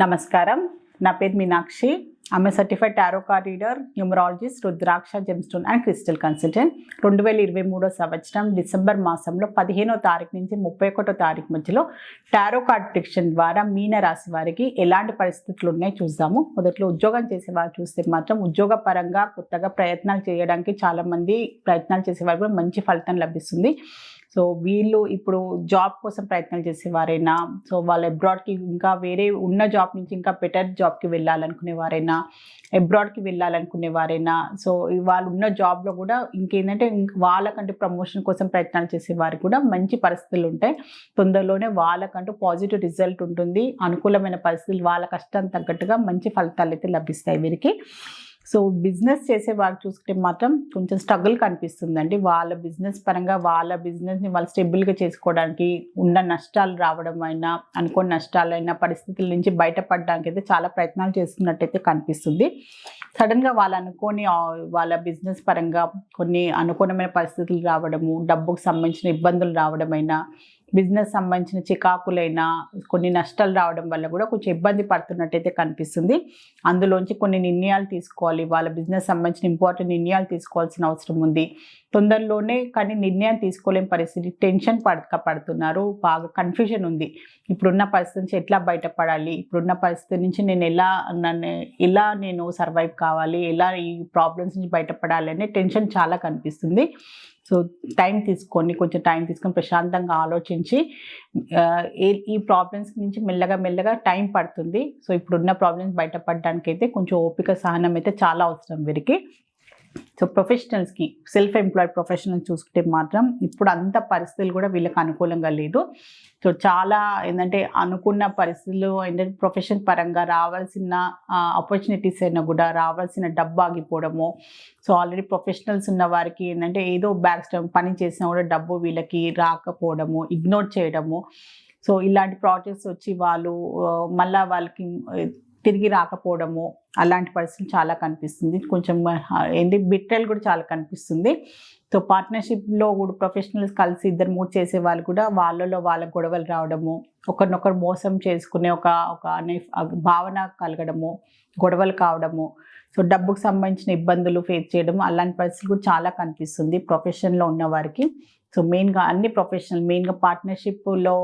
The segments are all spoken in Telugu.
నమస్కారం. నా పేరు Meenakshi. I'm a certified tarot card reader, numerologist, rudraksha gemstone and crystal consultant. 2023 సంవత్సరం డిసెంబర్ మాసంలో 15వ తారీఖు నుంచి 31వ తారీఖు మధ్యలో టారో కార్డ్ ప్రిడిక్షన్ ద్వారా మీన రాశి వారికి ఎలాంటి పరిస్థితులు ఉన్నాయి చూద్దాము. మొదట్లో ఉద్యోగం చేసే వారు చూస్తే మాత్రం ఉద్యోగ పరంగా కొత్తగా ప్రయత్నాలు చేయడానికి చాలామంది ప్రయత్నాలు చేసేవారు కూడా మంచి ఫలితం లభిస్తుంది. సో వీళ్ళు ఇప్పుడు జాబ్ కోసం ప్రయత్నాలు చేసేవారైనా, సో వాళ్ళు అబ్రాడ్కి ఇంకా వేరే ఉన్న జాబ్ నుంచి ఇంకా బెటర్ జాబ్కి వెళ్ళాలనుకునేవారైనా, అబ్రాడ్కి వెళ్ళాలనుకునేవారైనా, సో వాళ్ళు ఉన్న జాబ్లో కూడా ఇంకేంటంటే వాళ్ళకంటూ ప్రమోషన్ కోసం ప్రయత్నాలు చేసేవారు కూడా మంచి పరిస్థితులు ఉంటాయి. తొందరలోనే వాళ్ళకంటూ పాజిటివ్ రిజల్ట్ ఉంటుంది. అనుకూలమైన పరిస్థితులు, వాళ్ళ కష్టానికి తగ్గట్టుగా మంచి ఫలితాలు అయితే లభిస్తాయి వీరికి. సో బిజినెస్ చేసే వాళ్ళు చూసుకుంటే మాత్రం కొంచెం స్ట్రగుల్ కనిపిస్తుందండి. వాళ్ళ బిజినెస్ పరంగా వాళ్ళ బిజినెస్ని వాళ్ళు స్టెబుల్గా చేసుకోవడానికి ఉన్న నష్టాలు రావడం అయినా, అనుకోని నష్టాలైన పరిస్థితుల నుంచి బయటపడడానికి అయితే చాలా ప్రయత్నాలు చేస్తున్నట్టయితే కనిపిస్తుంది. సడన్గా వాళ్ళ బిజినెస్ పరంగా కొన్ని అనుకూలమైన పరిస్థితులు రావడము, డబ్బుకు సంబంధించిన ఇబ్బందులు రావడమైనా, బిజినెస్ సంబంధించిన చికాకులైనా, కొన్ని నష్టాలు రావడం వల్ల కూడా కొంచెం ఇబ్బంది పడుతున్నట్టయితే కనిపిస్తుంది. అందులోంచి కొన్ని నిర్ణయాలు తీసుకోవాలి, వాళ్ళ బిజినెస్ సంబంధించిన ఇంపార్టెంట్ నిర్ణయాలు తీసుకోవాల్సిన అవసరం ఉంది. తొందరలోనే కానీ నిర్ణయం తీసుకోలేని పరిస్థితి, టెన్షన్ పడుతున్నారు, బాగా కన్ఫ్యూజన్ ఉంది. ఇప్పుడున్న పరిస్థితి నుంచి ఎట్లా బయటపడాలి, ఇప్పుడున్న పరిస్థితి నుంచి నేను ఎలా సర్వైవ్ కావాలి, ఎలా ఈ ప్రాబ్లమ్స్ నుంచి బయటపడాలి అనే టెన్షన్ చాలా కనిపిస్తుంది. సో కొంచెం టైం తీసుకొని ప్రశాంతంగా ఆలోచించి ఈ ప్రాబ్లమ్స్ నుంచి మెల్లగా టైం పడుతుంది. సో ఇప్పుడున్న ప్రాబ్లమ్స్ బయటపడడానికి అయితే కొంచెం ఓపిక, సహనం అయితే చాలా అవసరం వీరికి. సో ప్రొఫెషనల్స్కి, సెల్ఫ్ ఎంప్లాయిడ్ ప్రొఫెషనల్ చూసుకుంటే మాత్రం ఇప్పుడు అంత పరిస్థితులు కూడా వీళ్ళకి అనుకూలంగా లేదు. సో చాలా ఏంటంటే అనుకున్న పరిస్థితులు ఏంటంటే ప్రొఫెషన్ పరంగా రావాల్సిన ఆపర్చునిటీస్ అయినా కూడా రావాల్సిన డబ్బు ఆగిపోవడము. సో ఆల్రెడీ ప్రొఫెషనల్స్ ఉన్న వారికి ఏంటంటే ఏదో బ్యాక్ స్టెప్ పని చేసినా కూడా డబ్బు వీళ్ళకి రాకపోవడము, ఇగ్నోర్ చేయడము. సో ఇలాంటి ప్రాజెక్ట్స్ వచ్చి వాళ్ళు మళ్ళీ వాళ్ళకి తిరిగి రాకపోవడము, అలాంటి పరిస్థితులు చాలా కనిపిస్తుంది. కొంచెం బిట్రయల్ కూడా చాలా కనిపిస్తుంది. సో పార్ట్నర్షిప్లో కూడా ప్రొఫెషనల్స్ కలిసి 2-3 చేసే వాళ్ళు కూడా వాళ్ళ గొడవలు రావడము, ఒకరినొకరు మోసం చేసుకునే ఒక భావన కలగడము, గొడవలు కావడము, సో డబ్బుకు సంబంధించిన ఇబ్బందులు ఫేస్ చేయడము, అలాంటి పరిస్థితులు కూడా చాలా కనిపిస్తుంది ప్రొఫెషన్లో ఉన్న వారికి. సో మెయిన్గా అన్ని మెయిన్గా పార్ట్నర్షిప్లో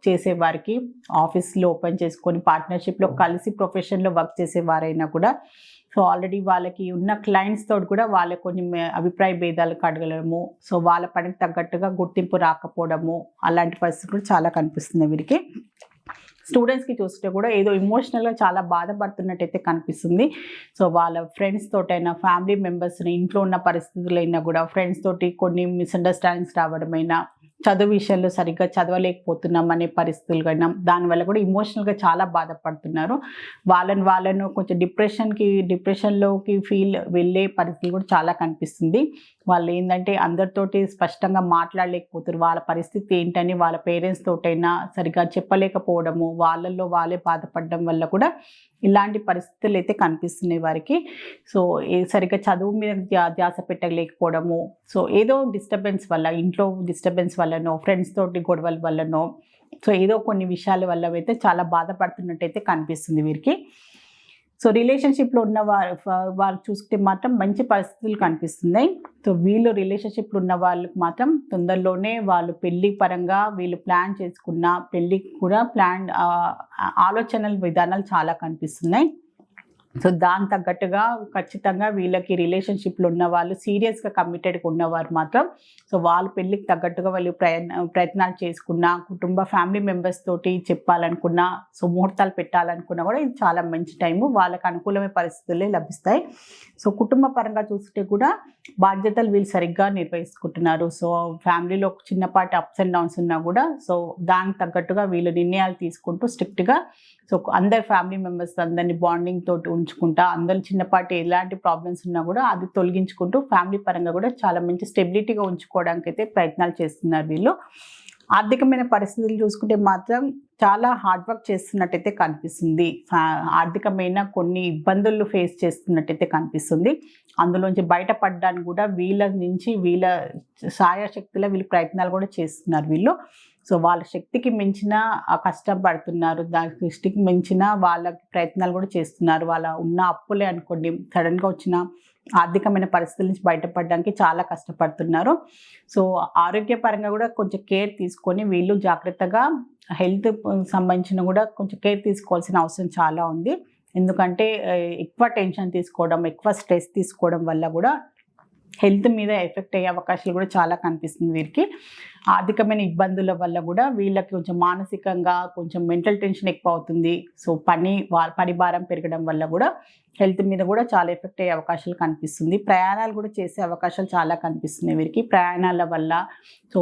చేసే వారికి, ఆఫీస్లో ఓపెన్ చేసుకొని పార్ట్నర్షిప్లో కలిసి ప్రొఫెషన్లో వర్క్ చేసేవారైనా కూడా, సో ఆల్రెడీ వాళ్ళకి ఉన్న క్లయింట్స్ తోటి కూడా వాళ్ళ కొన్ని అభిప్రాయ భేదాలకు అడగడము, సో వాళ్ళ పనికి తగ్గట్టుగా గుర్తింపు రాకపోవడము, అలాంటి పరిస్థితులు కూడా చాలా కనిపిస్తున్నాయి వీరికి. స్టూడెంట్స్కి చూస్తే కూడా ఏదో ఎమోషనల్గా చాలా బాధపడుతున్నట్టయితే కనిపిస్తుంది. సో వాళ్ళ ఫ్రెండ్స్ తోటైనా, ఫ్యామిలీ మెంబర్స్ని, ఇంట్లో ఉన్న పరిస్థితులైనా కూడా ఫ్రెండ్స్ తోటి కొన్ని మిస్అండర్స్టాండింగ్స్ రావడమైనా, చదువు విషయంలో సరిగ్గా చదవలేకపోతున్నాం అనే పరిస్థితులు కన్నా, దానివల్ల కూడా ఇమోషనల్గా చాలా బాధపడుతున్నారు. వాళ్ళను కొంచెం డిప్రెషన్లోకి వెళ్ళే పరిస్థితులు కూడా చాలా కనిపిస్తుంది. వాళ్ళు ఏంటంటే అందరితోటి స్పష్టంగా మాట్లాడలేకపోతారు. వాళ్ళ పరిస్థితి ఏంటని వాళ్ళ పేరెంట్స్ తోటైనా సరిగ్గా చెప్పలేకపోవడము, వాళ్ళే బాధపడడం వల్ల కూడా ఇలాంటి పరిస్థితులు అయితే కనిపిస్తున్నాయి వారికి. సో సరిగ్గా చదువు మీద ధ్యాస పెట్టలేకపోవడము, సో ఏదో డిస్టర్బెన్స్ వల్ల, ఇంట్లో డిస్టర్బెన్స్ వల్లనో, ఫ్రెండ్స్ తోటి గొడవల వల్లనో, సో ఏదో కొన్ని విషయాల వల్ల అయితే చాలా బాధపడుతున్నట్టయితే కనిపిస్తుంది వీరికి. సో రిలేషన్షిప్లో ఉన్న వాళ్ళు చూసుకుంటే మాత్రం మంచి పరిస్థితులు కనిపిస్తున్నాయి. సో వీళ్ళు రిలేషన్షిప్లో ఉన్న వాళ్ళకి మాత్రం తొందరలోనే వాళ్ళు పెళ్లి పరంగా వీళ్ళు ప్లాన్ చేసుకున్న పెళ్ళికి కూడా ఆలోచనలు, విధానాలు చాలా కనిపిస్తున్నాయి. సో దాని తగ్గట్టుగా ఖచ్చితంగా వీళ్ళకి రిలేషన్షిప్లో ఉన్న వాళ్ళు, సీరియస్గా కమిటెడ్గా ఉన్నవారు మాత్రం, సో వాళ్ళ పెళ్ళికి తగ్గట్టుగా వాళ్ళు ప్రయత్నాలు చేసుకున్న, ఫ్యామిలీ మెంబర్స్ తోటి చెప్పాలనుకున్నా, సో ముహూర్తాలు పెట్టాలనుకున్నా కూడా ఇది చాలా మంచి టైము, వాళ్ళకి అనుకూలమైన పరిస్థితులే లభిస్తాయి. సో కుటుంబ పరంగా చూస్తే కూడా బాధ్యతలు వీళ్ళు సరిగ్గా నిర్వహించుకుంటున్నారు. సో ఫ్యామిలీలో చిన్నపాటి అప్స్ అండ్ డౌన్స్ ఉన్నా కూడా, సో దానికి తగ్గట్టుగా వీళ్ళు నిర్ణయాలు తీసుకుంటూ స్ట్రిక్ట్గా, సో అందరు ఫ్యామిలీ మెంబర్స్ అందరినీ బాండింగ్ తోటి ఉంచుకుంటా, అందరూ చిన్నపాటి ఎలాంటి ప్రాబ్లమ్స్ ఉన్నా కూడా అది తొలగించుకుంటూ ఫ్యామిలీ పరంగా కూడా చాలా మంచి స్టెబిలిటీగా ఉంచుకోవడానికి అయితే ప్రయత్నాలు చేస్తున్నారు వీళ్ళు. ఆర్థికమైన పరిస్థితులు చూసుకుంటే మాత్రం చాలా హార్డ్ వర్క్ చేస్తున్నట్టయితే కనిపిస్తుంది. ఆర్థికమైన కొన్ని ఇబ్బందులు ఫేస్ చేస్తున్నట్టయితే కనిపిస్తుంది. అందులోంచి బయటపడడానికి కూడా వీళ్ళ సాయశక్తిలో వీళ్ళు ప్రయత్నాలు కూడా చేస్తున్నారు వీళ్ళు. సో వాళ్ళ శక్తికి మించిన కష్టం పడుతున్నారు, దాని దృష్టికి మించిన వాళ్ళ ప్రయత్నాలు కూడా చేస్తున్నారు. వాళ్ళ ఉన్న అప్పులే అనుకోండి, సడన్గా వచ్చిన ఆర్థికమైన పరిస్థితుల నుంచి బయటపడడానికి చాలా కష్టపడుతున్నారు. సో ఆరోగ్యపరంగా కూడా కొంచెం కేర్ తీసుకొని వీళ్ళు జాగ్రత్తగా హెల్త్ సంబంధించిన కూడా కొంచెం కేర్ తీసుకోవాల్సిన అవసరం చాలా ఉంది. ఎందుకంటే ఎక్కువ టెన్షన్ తీసుకోవడం, ఎక్కువ స్ట్రెస్ తీసుకోవడం వల్ల కూడా హెల్త్ మీద ఎఫెక్ట్ అయ్యే అవకాశాలు కూడా చాలా కనిపిస్తుంది వీరికి. ఆర్థికమైన ఇబ్బందుల వల్ల కూడా వీళ్ళకి కొంచెం మానసికంగా కొంచెం మెంటల్ టెన్షన్ ఎక్కువ అవుతుంది. సో పని భారం పెరగడం వల్ల కూడా హెల్త్ మీద కూడా చాలా ఎఫెక్ట్ అయ్యే అవకాశాలు కనిపిస్తుంది. ప్రయాణాలు కూడా చేసే అవకాశాలు చాలా కనిపిస్తున్నాయి వీరికి. ప్రయాణాల వల్ల, సో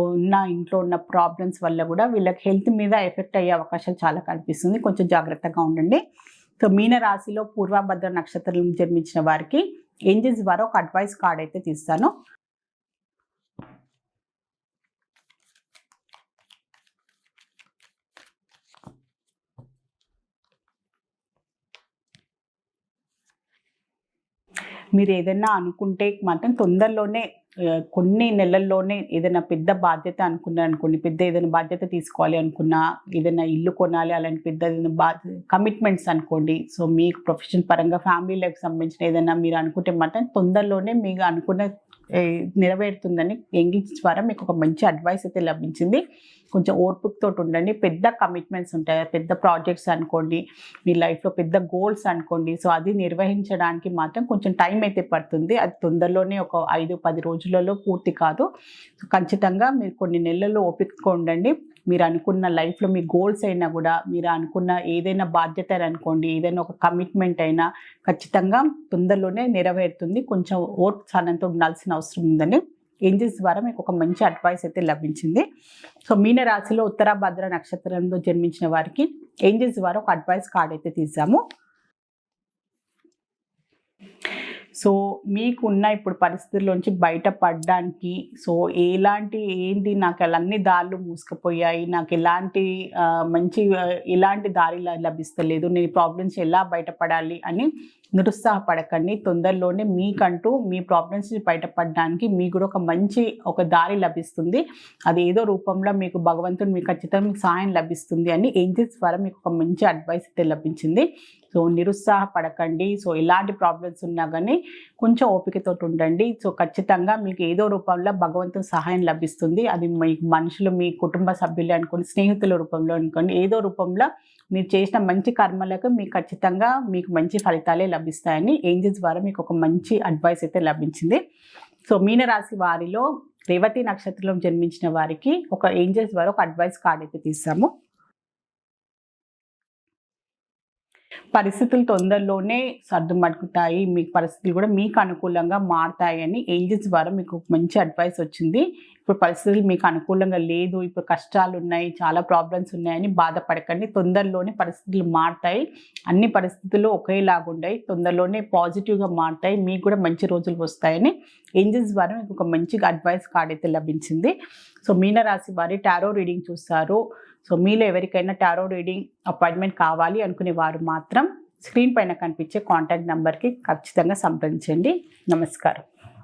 ఇంట్లో ఉన్న ప్రాబ్లమ్స్ వల్ల కూడా వీళ్ళకి హెల్త్ మీద ఎఫెక్ట్ అయ్యే అవకాశాలు చాలా కనిపిస్తుంది. కొంచెం జాగ్రత్తగా ఉండండి. సో మీన రాశిలో పూర్వభద్ర నక్షత్రం జన్మించిన వారికి ఏంజెల్స్ ద్వారా ఒక అడ్వైస్ కార్డ్ అయితే తీస్తాను. మీరు ఏదైనా అనుకుంటే మాత్రం తొందరలోనే కొన్ని నెలల్లోనే ఏదైనా పెద్ద బాధ్యత అనుకోండి, పెద్ద ఏదైనా బాధ్యత తీసుకోవాలి అనుకున్నా, ఏదైనా ఇల్లు కొనాలి అలాంటి పెద్ద ఏదైనా కమిట్మెంట్స్ అనుకోండి. సో మీకు ప్రొఫెషన్ పరంగా ఫ్యామిలీ లైఫ్ సంబంధించిన ఏదైనా మీరు అనుకుంటే మాత్రం తొందరలోనే మీకు అనుకున్న నెరవేరుతుందని ఏంజెల్స్ ద్వారా మీకు ఒక మంచి అడ్వైస్ అయితే లభించింది. కొంచెం ఓర్పుతో ఉండండి. పెద్ద కమిట్మెంట్స్ ఉంటాయి, పెద్ద ప్రాజెక్ట్స్ అనుకోండి, మీ లైఫ్లో పెద్ద గోల్స్ అనుకోండి. సో అది నిర్వహించడానికి మాత్రం కొంచెం టైం అయితే పడుతుంది. అది తొందరలోనే ఒక 5-10 రోజులలో పూర్తి కాదు. ఖచ్చితంగా మీరు కొన్ని నెలల్లో ఓపికగా ఉండండి. మీరు అనుకున్న లైఫ్లో మీ గోల్స్ అయినా కూడా, మీరు అనుకున్న ఏదైనా బాధ్యత అనుకోండి, ఏదైనా ఒక కమిట్మెంట్ అయినా ఖచ్చితంగా తొందరలోనే నెరవేరుతుంది. కొంచెం ఓర్పు సహనంతో ఉండాల్సిన అవసరం ఉందని ఏంజెల్స్ ద్వారా మీకు ఒక మంచి అడ్వైస్ అయితే లభించింది. సో మీన రాశిలో ఉత్తరాభద్ర నక్షత్రంలో జన్మించిన వారికి ఏంజెల్స్ ద్వారా ఒక అడ్వైస్ కార్డ్ అయితే తీసాము. సో మీకున్న ఇప్పుడు పరిస్థితుల్లోంచి బయటపడడానికి, సో ఏంటి నాకు అన్ని దారులు మూసుకుపోయాయి, నాకు ఎలాంటి దారి లభిస్తలేదు, నేను ప్రాబ్లమ్స్ ఎలా బయటపడాలి అని నిరుత్సాహపడకండి. తొందరలోనే మీకంటూ మీ ప్రాబ్లమ్స్ బయటపడడానికి మీకు కూడా ఒక దారి లభిస్తుంది. అది ఏదో రూపంలో మీకు భగవంతుడు మీకు ఖచ్చితంగా మీకు సహాయం లభిస్తుంది అని ఏంజెల్స్ ద్వారా మీకు ఒక మంచి అడ్వైస్ అయితే లభించింది. సో నిరుత్సాహపడకండి. సో ఎలాంటి ప్రాబ్లమ్స్ ఉన్నా కానీ కొంచెం ఓపికతో ఉండండి. సో ఖచ్చితంగా మీకు ఏదో రూపంలో భగవంతుని సహాయం లభిస్తుంది. అది మీ మనుషులు, మీ కుటుంబ సభ్యులు అనుకోండి, స్నేహితుల రూపంలో అనుకోండి, ఏదో రూపంలో మీరు చేసిన మంచి కర్మలకు మీకు ఖచ్చితంగా మీకు మంచి ఫలితాలే లభిస్తాయని ఏంజెల్స్ ద్వారా మీకు ఒక మంచి అడ్వైస్ అయితే లభించింది. సో మీనరాశి వారిలో రేవతి నక్షత్రంలో జన్మించిన వారికి ఒక ఏంజెల్స్ ద్వారా ఒక అడ్వైస్ కార్డ్ అయితే తీసాము. పరిస్థితులు తొందరలోనే సర్దుమడుకుతాయి, మీ పరిస్థితులు కూడా మీకు అనుకూలంగా మారుతాయని ఏంజెల్స్ ద్వారా మీకు మంచి అడ్వైస్ వచ్చింది. ఇప్పుడు పరిస్థితులు మీకు అనుకూలంగా లేదు, ఇప్పుడు కష్టాలు ఉన్నాయి, చాలా ప్రాబ్లమ్స్ ఉన్నాయని బాధపడకండి. తొందరలోనే పరిస్థితులు మారుతాయి. అన్ని పరిస్థితులు ఒకేలాగుంటాయి, తొందరలోనే పాజిటివ్గా మారుతాయి, మీకు కూడా మంచి రోజులు వస్తాయని ఏంజెల్స్ ద్వారా మీకు ఒక మంచి అడ్వైస్ కార్డ్ అయితే లభించింది. సో మీనరాశి వారి టారో రీడింగ్ చూస్తారు. సో మీలో ఎవరికైనా టారో రీడింగ్ అపాయింట్మెంట్ కావాలి అనుకునే వారు మాత్రం స్క్రీన్ పైన కనిపించే కాంటాక్ట్ నెంబర్కి ఖచ్చితంగా సంప్రదించండి. నమస్కారం.